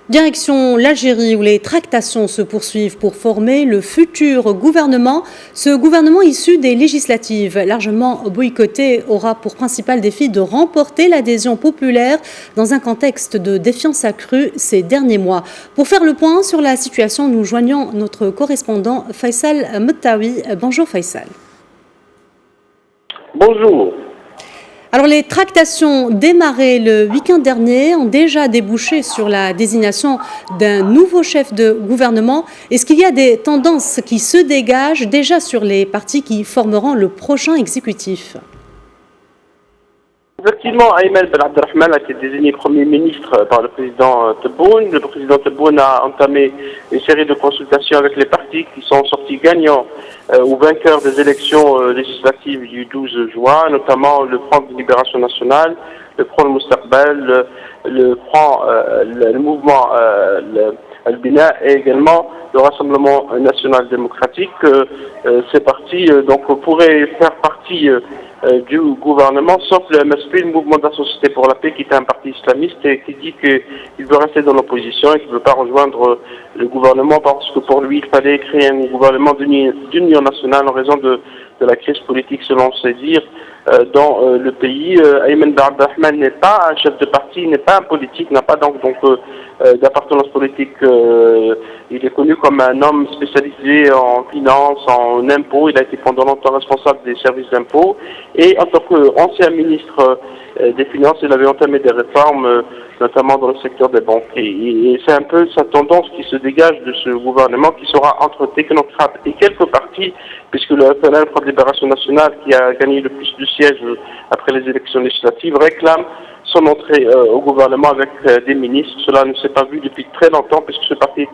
Direction l'Algérie où les tractations se poursuivent pour former le futur gouvernement. Ce gouvernement issu des législatives, largement boycotté, aura pour principal défi de remporter l'adhésion populaire dans un contexte de défiance accrue ces derniers mois. Pour faire le point sur la situation, nous joignons notre correspondant Faisal Mettaoui. Bonjour Faisal. Bonjour. Alors les tractations démarrées le week-end dernier ont déjà débouché sur la désignation d'un nouveau chef de gouvernement. Est-ce qu'il y a des tendances qui se dégagent déjà sur les partis qui formeront le prochain exécutif ? Effectivement, Ayman Ben Abdelrahman a été désigné Premier ministre par le président Tebboune. Le président Tebboune a entamé une série de consultations avec les partis qui sont sortis gagnants ou vainqueurs des élections législatives du 12 juin, notamment le Front de Libération Nationale, le Front Mustaqbal, le Front, le mouvement Al-Bina et également le Rassemblement National Démocratique. Ces partis donc pourraient faire partie du gouvernement, sauf le MSP, le Mouvement de la Société pour la Paix, qui est un parti islamiste et qui dit qu'il veut rester dans l'opposition et qu'il ne veut pas rejoindre le gouvernement parce que pour lui, il fallait créer un gouvernement d'union nationale en raison de la crise politique, selon ses dires, dans le pays. Ayman Ben Abdelrahman n'est pas un chef de parti, n'est pas un politique, n'a pas donc d'appartenance politique. Il est connu comme un homme spécialisé en finance, en impôts. Il a été pendant longtemps responsable des services d'impôts. Et en tant qu'ancien ministre des Finances, il avait entamé des réformes, notamment dans le secteur des banques. Et c'est un peu sa tendance qui se dégage de ce gouvernement qui sera entre technocrates et quelques partis, puisque le FNL, Front de Libération Nationale, qui a gagné le plus de sièges après les élections législatives, réclame son entrée au gouvernement avec des ministres. Cela ne s'est pas vu depuis très longtemps puisque ce parti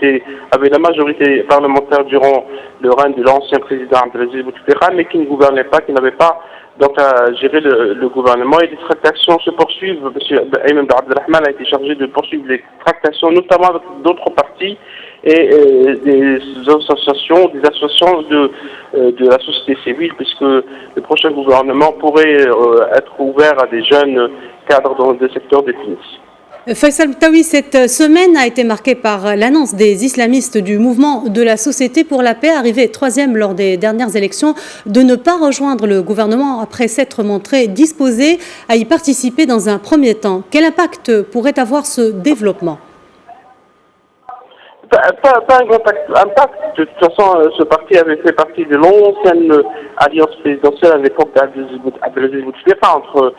avait la majorité parlementaire durant le règne de l'ancien président Abdelaziz Bouteflika, mais qui ne gouvernait pas, qui n'avait pas donc à gérer le gouvernement. Et les tractations se poursuivent. M. Ayman Ben Abdelrahman a été chargé de poursuivre les tractations, notamment avec d'autres partis et des associations de la société civile, puisque le prochain gouvernement pourrait être ouvert à des jeunes cadres dans des secteurs définis. Faisal Mettaoui, cette semaine a été marquée par l'annonce des islamistes du mouvement de la Société pour la Paix, arrivé 3e lors des dernières élections, de ne pas rejoindre le gouvernement après s'être montré disposé à y participer dans un premier temps. Quel impact pourrait avoir ce développement ? Pas un grand impact. De toute façon, ce parti avait fait partie de l'ancienne alliance présidentielle à l'époque d'Abdelaziz Bouteflika entre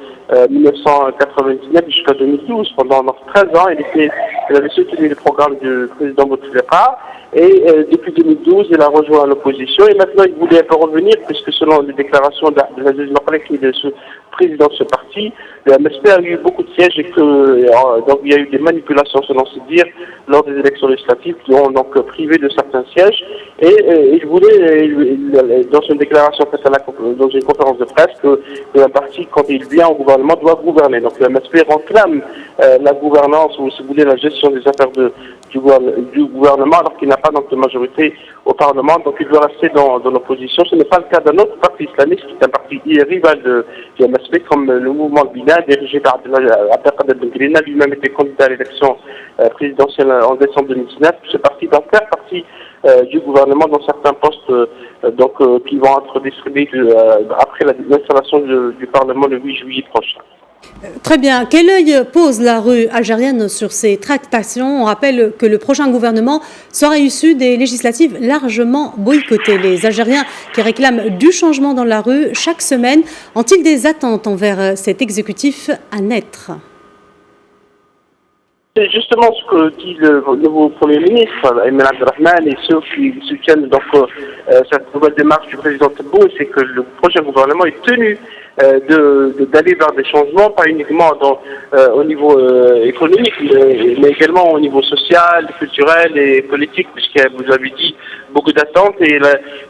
1999 jusqu'à 2012. Pendant 13 ans, il avait soutenu le programme du président Bouteflika. Et depuis 2012, il a rejoint l'opposition. Et maintenant, il voulait un peu revenir, puisque selon les déclarations d'Abdelaziz Bouteflika, qui est le président de ce parti, le MSP a eu beaucoup de sièges et que donc il y a eu des manipulations, selon ses dires, lors des élections législatives qui ont donc privé de certains sièges. Et il voulait, dans une déclaration faite dans une conférence de presse, que un parti, quand il vient au gouvernement, doit gouverner. Donc le MSP réclame la gouvernance, ou si vous voulez, la gestion des affaires du gouvernement, alors qu'il n'a pas donc de majorité au Parlement, donc il doit rester dans l'opposition. Ce n'est pas le cas d'un autre parti islamiste, qui est un parti rival du MSP, comme le mouvement Bina, dirigé par Abdelkader Ben Grina, lui-même était candidat à l'élection présidentielle en décembre 2019. Ce parti doit faire partie du gouvernement dans certains postes qui vont être distribués après l'installation du Parlement le 8 juillet prochain. Très bien. Quel œil pose la rue algérienne sur ces tractations ? On rappelle que le prochain gouvernement sera issu des législatives largement boycottées. Les Algériens qui réclament du changement dans la rue chaque semaine ont-ils des attentes envers cet exécutif à naître ? C'est justement ce que dit le nouveau Premier ministre, Ayman Abdelrahman, et ceux qui soutiennent donc cette nouvelle démarche du président Tebboune, c'est que le prochain gouvernement est tenu d'aller vers des changements, pas uniquement au niveau économique, mais également au niveau social, culturel et politique, puisque vous avez dit beaucoup d'attentes et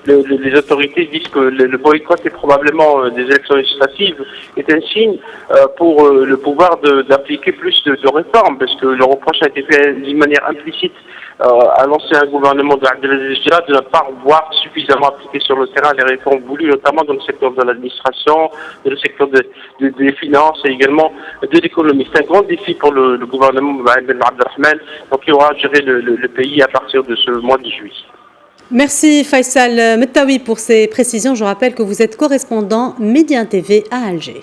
les autorités disent que le boycott est probablement des élections législatives est un signe pour le pouvoir d'appliquer plus de réformes, parce que le reproche a été fait d'une manière implicite à l'ancien gouvernement d'Abdelaziz de ne pas voir suffisamment appliquer sur le terrain les réformes voulues, notamment dans le secteur de l'administration, le secteur des finances et également de l'économie. C'est un grand défi pour le gouvernement Mohamed Ben Abdelrahman, donc il aura à gérer le pays à partir de ce mois de juillet. Merci Faisal Mettaoui pour ces précisions. Je rappelle que vous êtes correspondant Média TV à Alger.